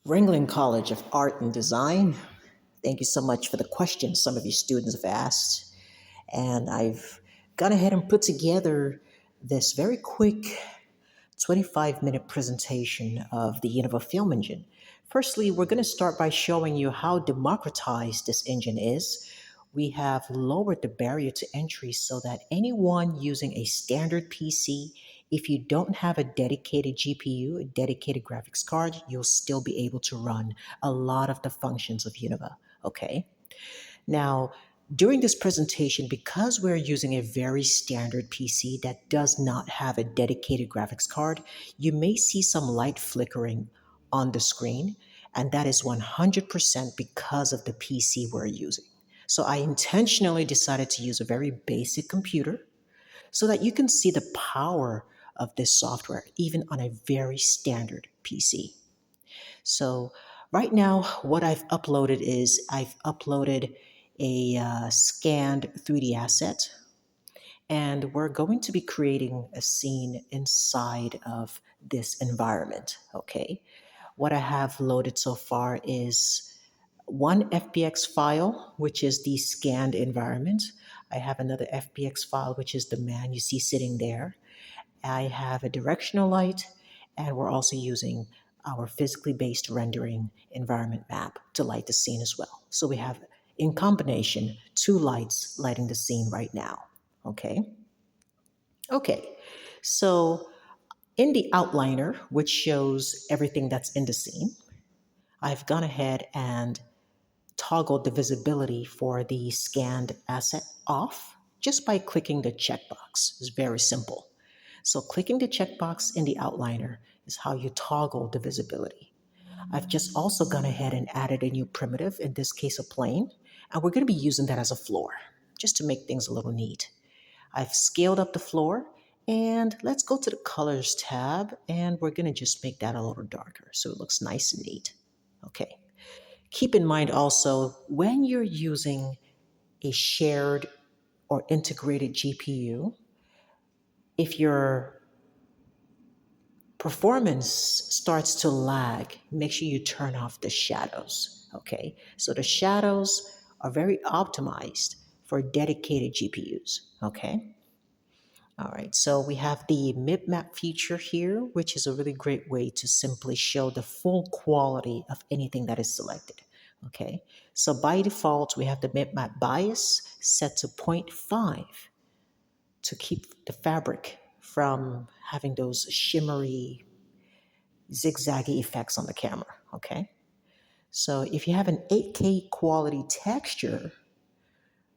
Ringling College of Art and Design. Thank you so much for the questions some of you students have asked. And I've gone ahead and put together this very quick 25-minute presentation of the Univah film engine. Firstly, we're going to start by showing you how democratized this engine is. We have lowered the barrier to entry so that anyone using a standard PC, if you don't have a dedicated GPU, a dedicated graphics card, you'll still be able to run a lot of the functions of Univah. Okay? Now, during this presentation, because we're using a very standard PC that does not have a dedicated graphics card, you may see some light flickering on the screen, and that is 100% because of the PC we're using. So I intentionally decided to use a very basic computer so that you can see the power of this software, even on a very standard PC. So right now, what I've uploaded is I've uploaded a scanned 3D asset, and we're going to be creating a scene inside of this environment. Okay. What I have loaded so far is one FBX file, which is the scanned environment. I have another FBX file, which is the man you see sitting there. I have a directional light, and we're also using our physically based rendering environment map to light the scene as well. So we have, in combination, two lights lighting the scene right now. Okay. Okay. So in the outliner, which shows everything that's in the scene, I've gone ahead and toggled the visibility for the scanned asset off just by clicking the checkbox. It's very simple. So clicking the checkbox in the outliner is how you toggle the visibility. I've just also gone ahead and added a new primitive, in this case a plane, and we're going to be using that as a floor, just to make things a little neat. I've scaled up the floor, and let's go to the colors tab, and we're going to just make that a little darker so it looks nice and neat. Okay. Keep in mind also, when you're using a shared or integrated GPU, if your performance starts to lag, make sure you turn off the shadows. Okay, so the shadows are very optimized for dedicated GPUs. Okay, all right, so we have the mip map feature here, which is a really great way to simply show the full quality of anything that is selected. Okay, so by default, we have the mip map bias set to 0.5 to keep the fabric from having those shimmery, zigzaggy effects on the camera. Okay, so if you have an 8K quality texture,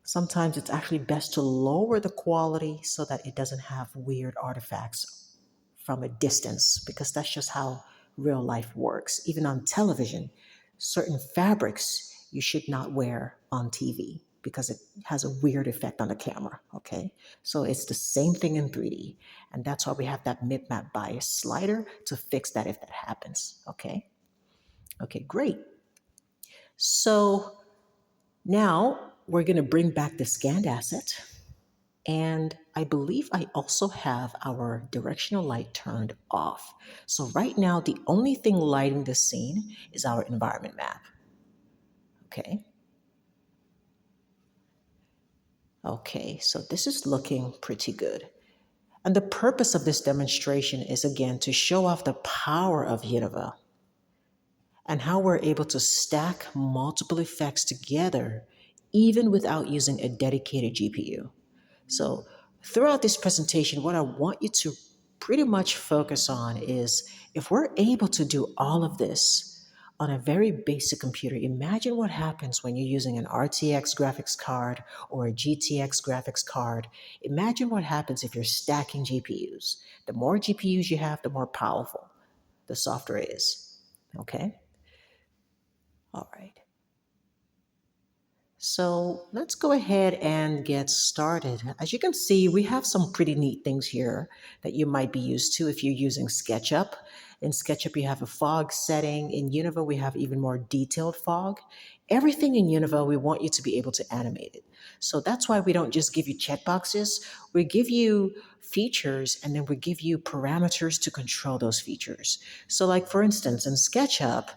sometimes it's actually best to lower the quality so that it doesn't have weird artifacts from a distance, because that's just how real life works. Even on television, certain fabrics you should not wear on TV because it has a weird effect on the camera. Okay, so it's the same thing in 3D, and that's why we have that mip map bias slider to fix that if that happens. Okay, great. So now we're going to bring back the scanned asset. And I believe I also have our directional light turned off. So right now, the only thing lighting the scene is our environment map. Okay. Okay, so this is looking pretty good. And the purpose of this demonstration is again to show off the power of Univah and how we're able to stack multiple effects together even without using a dedicated GPU. So throughout this presentation, what I want you to pretty much focus on is, if we're able to do all of this on a very basic computer, imagine what happens when you're using an RTX graphics card or a GTX graphics card. Imagine what happens if you're stacking GPUs. The more GPUs you have, the more powerful the software is. Okay? All right. So let's go ahead and get started. As you can see, we have some pretty neat things here that you might be used to if you're using SketchUp. In SketchUp, you have a fog setting. In Univah, we have even more detailed fog. Everything in Univah, we want you to be able to animate it. So that's why we don't just give you checkboxes. We give you features, and then we give you parameters to control those features. So like, for instance, in SketchUp,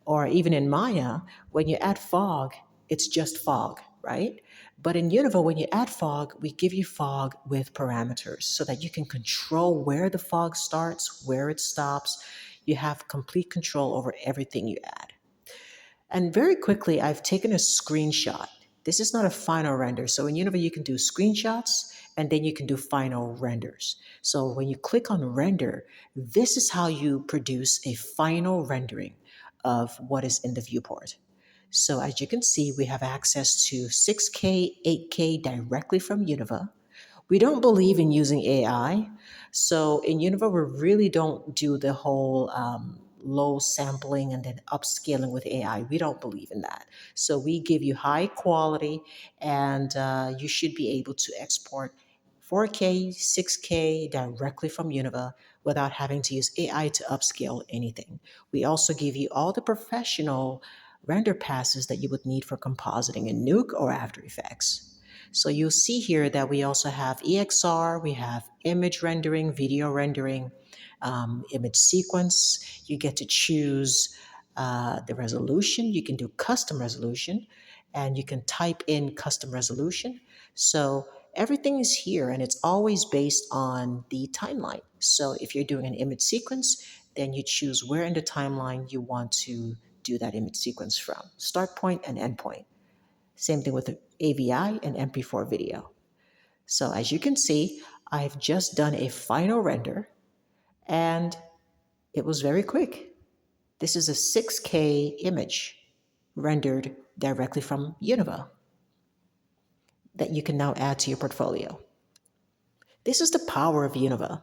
Or even in Maya, when you add fog, it's just fog, right? But in Univah, when you add fog, we give you fog with parameters so that you can control where the fog starts, where it stops. You have complete control over everything you add. And very quickly, I've taken a screenshot. This is not a final render. So in Univah, you can do screenshots and then you can do final renders. So when you click on render, this is how you produce a final rendering of what is in the viewport. So as you can see, we have access to 6K, 8K directly from Univah. We don't believe in using AI. So in Univah, we really don't do the whole low sampling and then upscaling with AI. We don't believe in that. So we give you high quality, and you should be able to export 4K, 6K directly from Univah without having to use AI to upscale anything. We also give you all the professional render passes that you would need for compositing in Nuke or After Effects. So you'll see here that we also have EXR, we have image rendering, video rendering, image sequence. You get to choose the resolution. You can do custom resolution, and you can type in custom resolution. So everything is here, and it's always based on the timeline. So if you're doing an image sequence, then you choose where in the timeline you want to do that image sequence from, start point and end point. Same thing with the AVI and MP4 video. So as you can see, I've just done a final render and it was very quick. This is a 6K image rendered directly from Univah that you can now add to your portfolio. This is the power of Univah.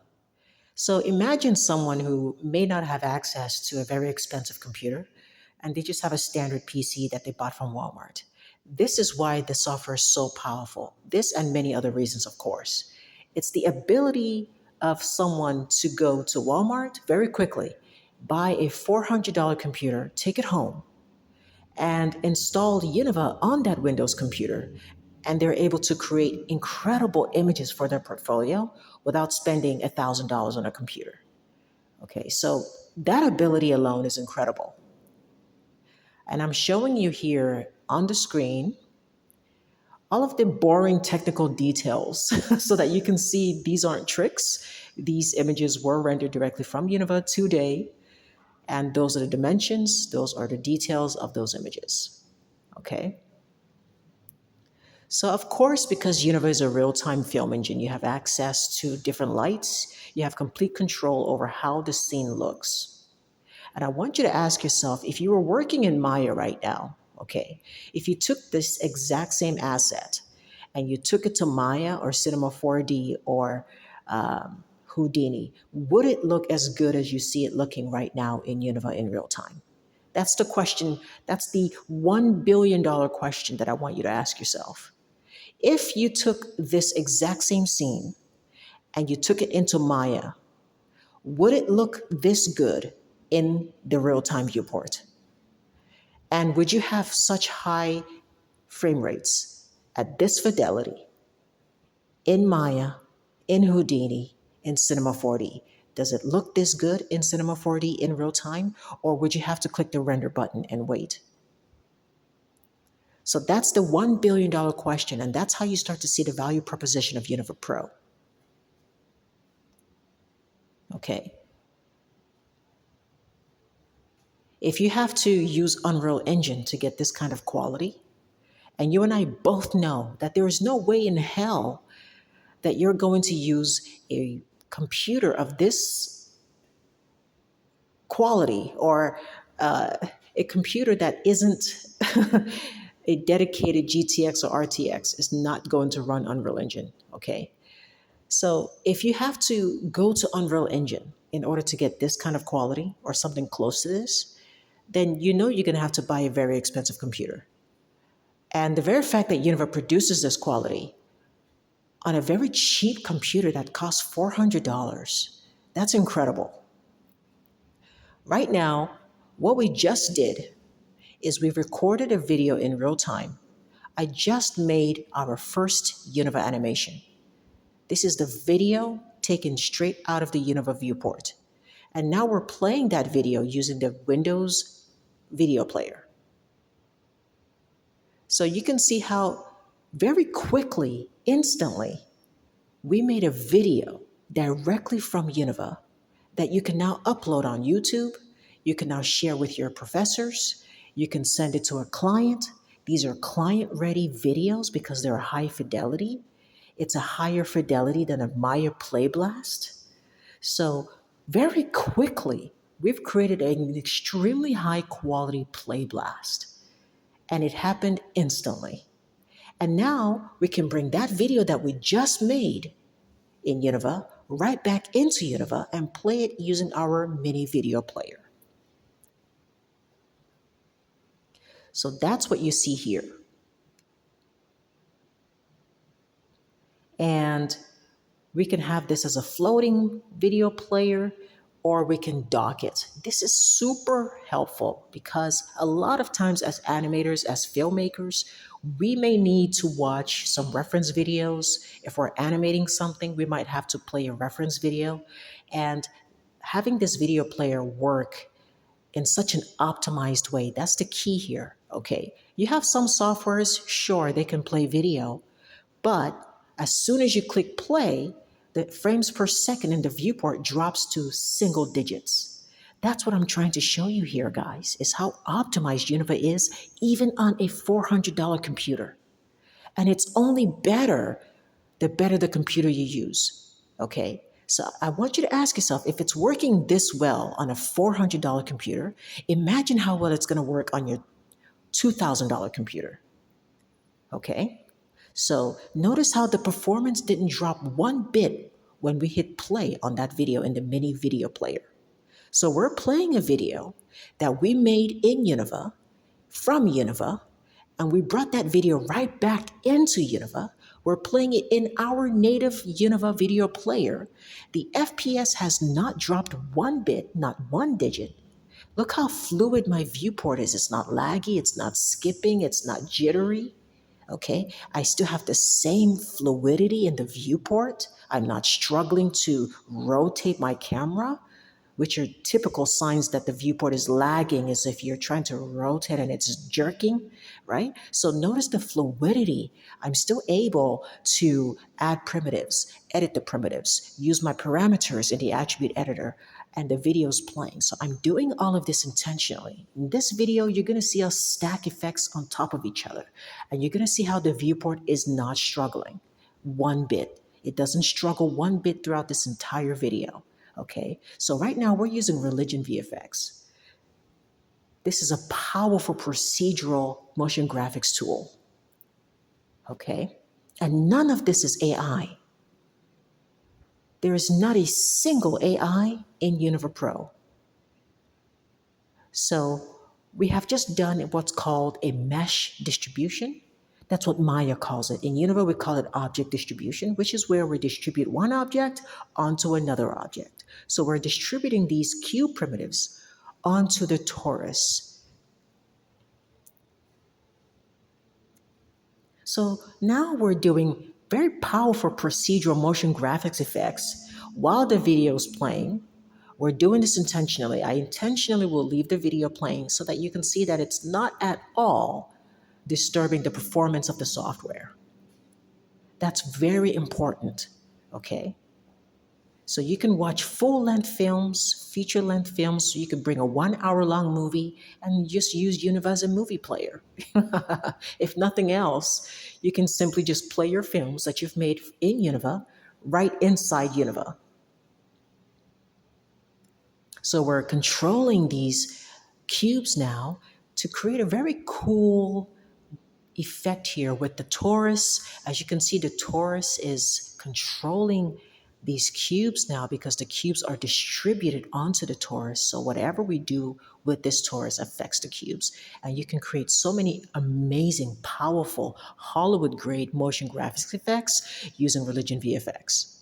So imagine someone who may not have access to a very expensive computer and they just have a standard PC that they bought from Walmart. This is why the software is so powerful. This and many other reasons, of course. It's the ability of someone to go to Walmart very quickly, buy a $400 computer, take it home, and install Univah on that Windows computer. And they're able to create incredible images for their portfolio without spending $1,000 on a computer. Okay, so that ability alone is incredible. And I'm showing you here on the screen all of the boring technical details so that you can see these aren't tricks. These images were rendered directly from Univah today, and those are the dimensions, those are the details of those images. Okay? So of course, because Univah is a real-time film engine, you have access to different lights, you have complete control over how the scene looks. And I want you to ask yourself, if you were working in Maya right now, okay, if you took this exact same asset and you took it to Maya or Cinema 4D or Houdini, would it look as good as you see it looking right now in Univah in real time? That's the question. That's the $1 billion question that I want you to ask yourself. If you took this exact same scene and you took it into Maya, would it look this good in the real-time viewport? And would you have such high frame rates at this fidelity in Maya, in Houdini, in Cinema 4D? Does it look this good in Cinema 4D in real time? Or would you have to click the render button and wait? So that's the $1 billion question, and that's how you start to see the value proposition of Univah Pro. Okay. If you have to use Unreal Engine to get this kind of quality, and you and I both know that there is no way in hell that you're going to use a computer of this quality or a computer that isn't a dedicated GTX or RTX is not going to run Unreal Engine, okay? So if you have to go to Unreal Engine in order to get this kind of quality or something close to this, then you know you're going to have to buy a very expensive computer. And the very fact that Univah produces this quality on a very cheap computer that costs $400, that's incredible. Right now, what we just did is we've recorded a video in real time. I just made our first Univah animation. This is the video taken straight out of the Univah viewport. And now we're playing that video using the Windows video player. So you can see how very quickly, instantly, we made a video directly from Univah that you can now upload on YouTube. You can now share with your professors. You can send it to a client. These are client ready videos because they're high fidelity. It's a higher fidelity than a Maya Playblast. So, very quickly, we've created an extremely high quality Playblast, and it happened instantly. And now we can bring that video that we just made in Univah right back into Univah and play it using our mini video player. So that's what you see here. And we can have this as a floating video player or we can dock it. This is super helpful because a lot of times as animators, as filmmakers, we may need to watch some reference videos. If we're animating something, we might have to play a reference video. And having this video player work in such an optimized way, that's the key here, okay? You have some softwares, sure, they can play video, but as soon as you click play, the frames per second in the viewport drops to single digits. That's what I'm trying to show you here, guys, is how optimized Univah is even on a $400 computer. And it's only better the better the computer you use. Okay? So I want you to ask yourself if it's working this well on a $400 computer, imagine how well it's going to work on your $2,000 computer. Okay? So notice how the performance didn't drop one bit when we hit play on that video in the mini video player. So we're playing a video that we made in Univah from Univah, and we brought that video right back into Univah. We're playing it in our native Univah video player. The FPS has not dropped one bit, not one digit. Look how fluid my viewport is. It's not laggy, it's not skipping, it's not jittery. Okay, I still have the same fluidity in the viewport. I'm not struggling to rotate my camera, which are typical signs that the viewport is lagging, is if you're trying to rotate and it's jerking, right? So notice the fluidity. I'm still able to add primitives, edit the primitives, use my parameters in the attribute editor, and the video's playing. So I'm doing all of this intentionally. In this video, you're gonna see us stack effects on top of each other, and you're gonna see how the viewport is not struggling one bit. It doesn't struggle one bit throughout this entire video. Okay, so right now we're using Religion VFX. This is a powerful procedural motion graphics tool. Okay, and none of this is AI. There is not a single AI in Univah Pro. So we have just done what's called a mesh distribution. That's what Maya calls it. In Univah, we call it object distribution, which is where we distribute one object onto another object. So we're distributing these cube primitives onto the torus. So now we're doing very powerful procedural motion graphics effects while the video is playing. We're doing this intentionally. I intentionally will leave the video playing so that you can see that it's not at all disturbing the performance of the software. That's very important, okay? So you can watch full-length films, feature-length films, so you can bring a 1 hour long movie and just use Univah as a movie player. If nothing else, you can simply just play your films that you've made in Univah right inside Univah. So we're controlling these cubes now to create a very cool effect here with the torus. As you can see, the torus is controlling these cubes now because the cubes are distributed onto the torus. So whatever we do with this torus affects the cubes. And you can create so many amazing, powerful, Hollywood-grade motion graphics effects using Religion VFX.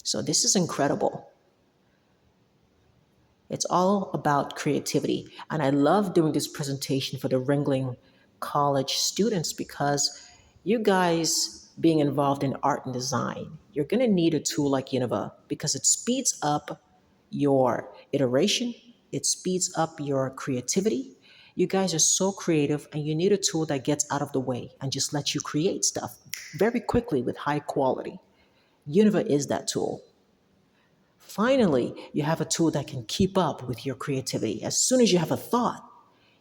So this is incredible. It's all about creativity. And I love doing this presentation for the Ringling College students because you guys being involved in art and design, you're going to need a tool like Univah because it speeds up your iteration, it speeds up your creativity. You guys are so creative, and you need a tool that gets out of the way and just lets you create stuff very quickly with high quality. Univah is that tool. Finally, you have a tool that can keep up with your creativity. As soon as you have a thought,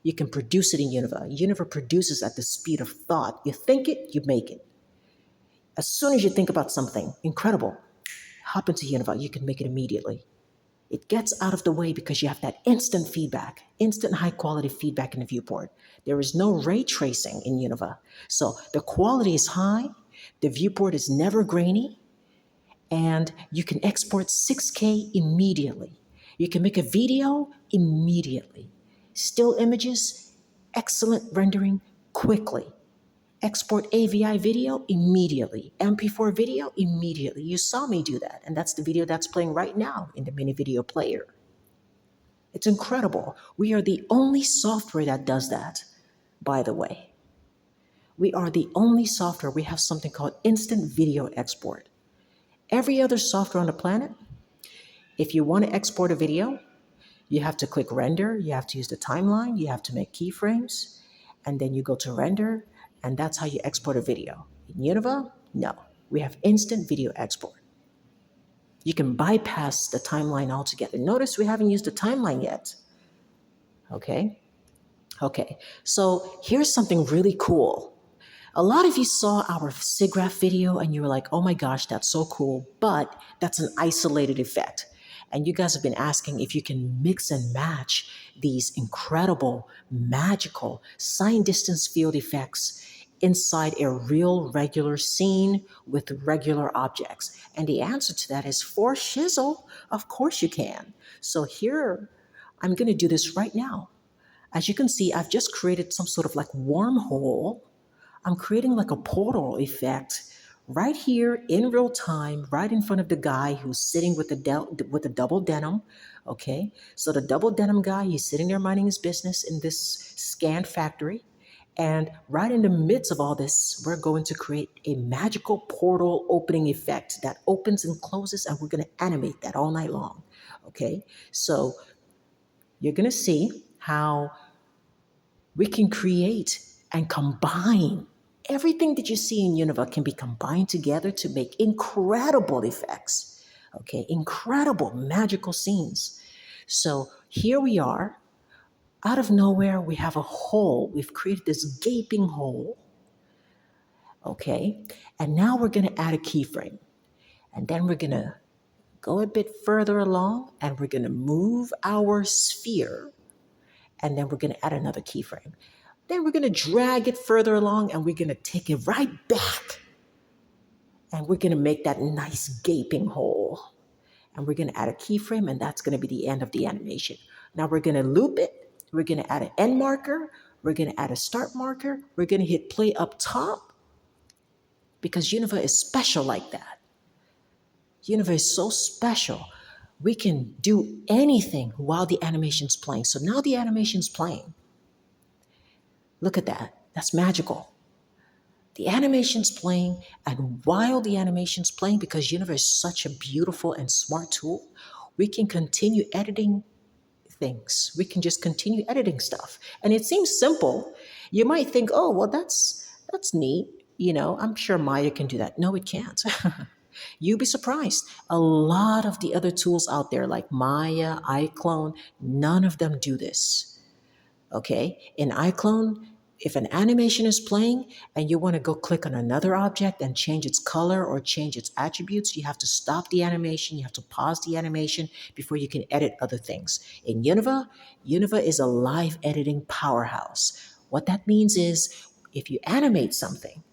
you can produce it in Univah. Univah produces at the speed of thought. You think it, you make it. As soon as you think about something incredible, hop into Univah, you can make it immediately. It gets out of the way because you have that instant feedback, instant high quality feedback in the viewport. There is no ray tracing in Univah. So the quality is high, the viewport is never grainy, and you can export 6K immediately. You can make a video immediately. Still images, excellent rendering quickly. Export AVI video immediately. MP4 video immediately. You saw me do that, and that's the video that's playing right now in the mini video player. It's incredible. We are the only software that does that, by the way. We are the only software. We have something called instant video export. Every other software on the planet, if you want to export a video, you have to click render, you have to use the timeline, you have to make keyframes, and then you go to render, and that's how you export a video. In Univah, no. We have instant video export. You can bypass the timeline altogether. Notice we haven't used the timeline yet. Okay? Okay, so here's something really cool. A lot of you saw our SIGGRAPH video and you were like, oh my gosh, that's so cool, but that's an isolated effect. And you guys have been asking if you can mix and match these incredible, magical sign distance field effects inside a real regular scene with regular objects. And the answer to that is for shizzle, of course you can. So here, I'm gonna do this right now. As you can see, I've just created some sort of like wormhole. I'm creating like a portal effect right here in real time, right in front of the guy who's sitting with the double denim. Okay, so the double denim guy, he's sitting there minding his business in this scan factory. And right in the midst of all this, we're going to create a magical portal opening effect that opens and closes, and we're going to animate that all night long. Okay, so you're going to see how we can create and combine. Everything that you see in Univah can be combined together to make incredible effects, okay? Incredible magical scenes. So here we are. Out of nowhere, we have a hole. We've created this gaping hole, okay? And now we're gonna add a keyframe. And then we're gonna go a bit further along and we're gonna move our sphere, and then we're gonna add another keyframe. Then we're going to drag it further along and we're going to take it right back. And we're going to make that nice gaping hole. And we're going to add a keyframe, and that's going to be the end of the animation. Now we're going to loop it. We're going to add an end marker. We're going to add a start marker. We're going to hit play up top because Univah is special like that. Univah is so special. We can do anything while the animation's playing. So now the animation's playing. Look at that. That's magical. The animation's playing, and while the animation's playing, because Univah is such a beautiful and smart tool, we can continue editing things. We can just continue editing stuff. And it seems simple. You might think, oh, well, that's neat. You know, I'm sure Maya can do that. No, it can't. You'd be surprised. A lot of the other tools out there, like Maya, iClone, none of them do this. Okay? In iClone, if an animation is playing and you want to go click on another object and change its color or change its attributes, you have to stop the animation, you have to pause the animation before you can edit other things. In Univah, Univah is a live editing powerhouse. What that means is if you animate something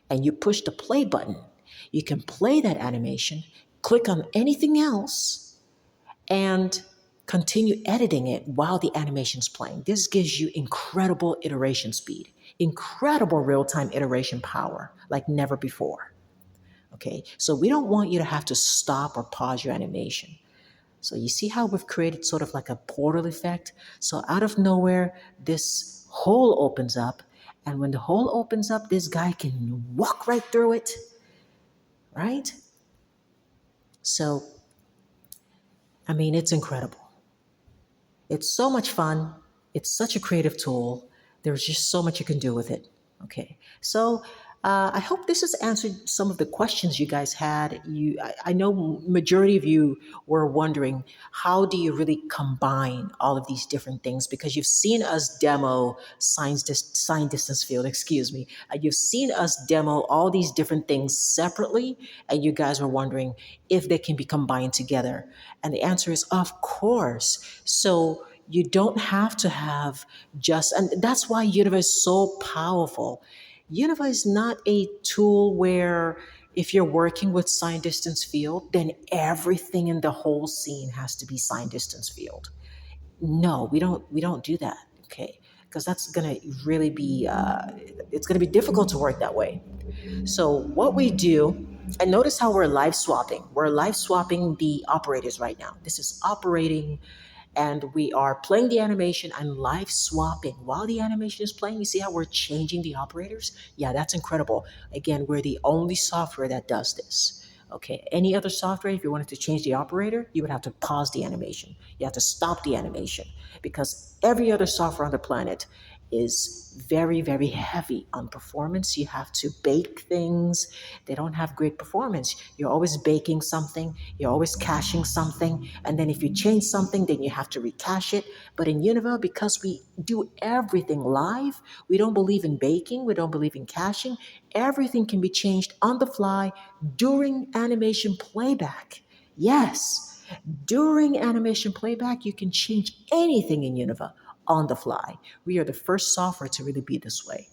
and you push the play button, you can play that animation, click on anything else, and continue editing it while the animation's playing. This gives you incredible iteration speed, incredible real-time iteration power like never before. Okay, so we don't want you to have to stop or pause your animation. So you see how we've created sort of like a portal effect? So out of nowhere, this hole opens up, and when the hole opens up, this guy can walk right through it, right? So I mean, it's incredible. It's so much fun. It's such a creative tool. There's just so much you can do with it. Okay, so I hope this has answered some of the questions you guys had. I know majority of you were wondering how do you really combine all of these different things because you've seen us demo sign distance field. Excuse me. You've seen us demo all these different things separately, and you guys were wondering if they can be combined together. And the answer is, of course. So you don't have to have just, and that's why Univah is so powerful. Univah is not a tool where if you're working with sign distance field, then everything in the whole scene has to be sign distance field. No, we don't do that. Okay, because that's gonna really be it's gonna be difficult to work that way. So what we do, and notice how we're live swapping. We're live swapping the operators right now. This is operating and we are playing the animation and live swapping while the animation is playing. You see how we're changing the operators? Yeah, that's incredible. Again, we're the only software that does this. Okay, any other software, if you wanted to change the operator, you would have to pause the animation. You have to stop the animation because every other software on the planet is very, very heavy on performance. You have to bake things. They don't have great performance. You're always baking something, you're always caching something, and then if you change something, then you have to recache it. But in Univah, because we do everything live, we don't believe in baking, we don't believe in caching. Everything can be changed on the fly during animation playback. Yes, during animation playback, you can change anything in Univah on the fly. We are the first software to really be this way.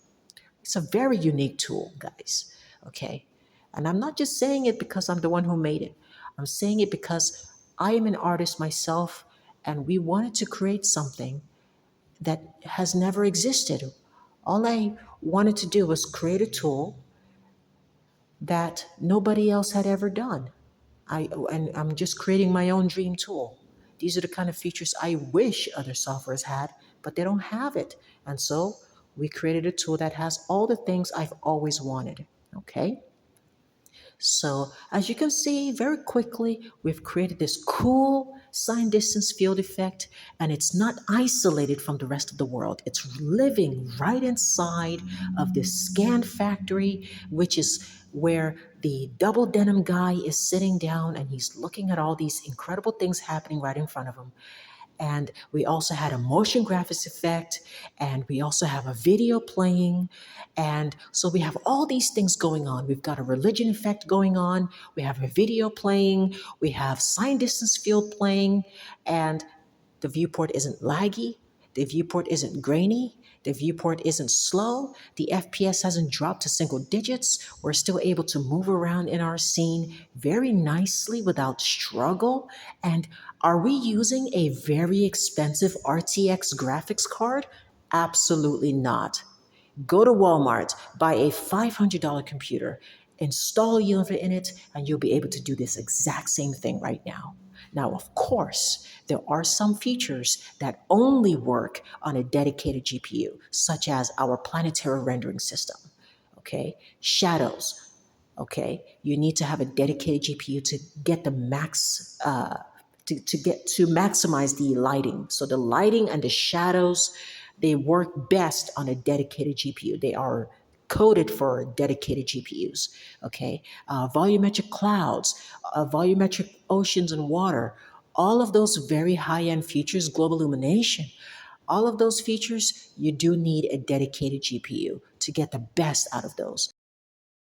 It's a very unique tool, guys. Okay. And I'm not just saying it because I'm the one who made it. I'm saying it because I am an artist myself and we wanted to create something that has never existed. All I wanted to do was create a tool that nobody else had ever done. And I'm just creating my own dream tool. These are the kind of features I wish other softwares had, but they don't have it. And so we created a tool that has all the things I've always wanted. Okay. So as you can see very quickly, we've created this cool sign distance field effect, and it's not isolated from the rest of the world. It's living right inside of this scan factory, which is where the double denim guy is sitting down and he's looking at all these incredible things happening right in front of him. And we also had a motion graphics effect, and we also have a video playing. And so we have all these things going on. We've got a religion effect going on, we have a video playing, we have sign distance field playing, and the viewport isn't laggy, the viewport isn't grainy, the viewport isn't slow, the FPS hasn't dropped to single digits. We're still able to move around in our scene very nicely without struggle. And are we using a very expensive RTX graphics card? Absolutely not. Go to Walmart, buy a $500 computer, install Univah in it, and you'll be able to do this exact same thing right now. Now, of course, there are some features that only work on a dedicated GPU, such as our planetary rendering system. Okay, shadows. Okay, you need to have a dedicated GPU to get the max to maximize the lighting. So the lighting and the shadows, they work best on a dedicated GPU. They are coded for dedicated GPUs. Okay, volumetric clouds, volumetric oceans and water. All of those very high-end features, global illumination, all of those features, you do need a dedicated GPU to get the best out of those.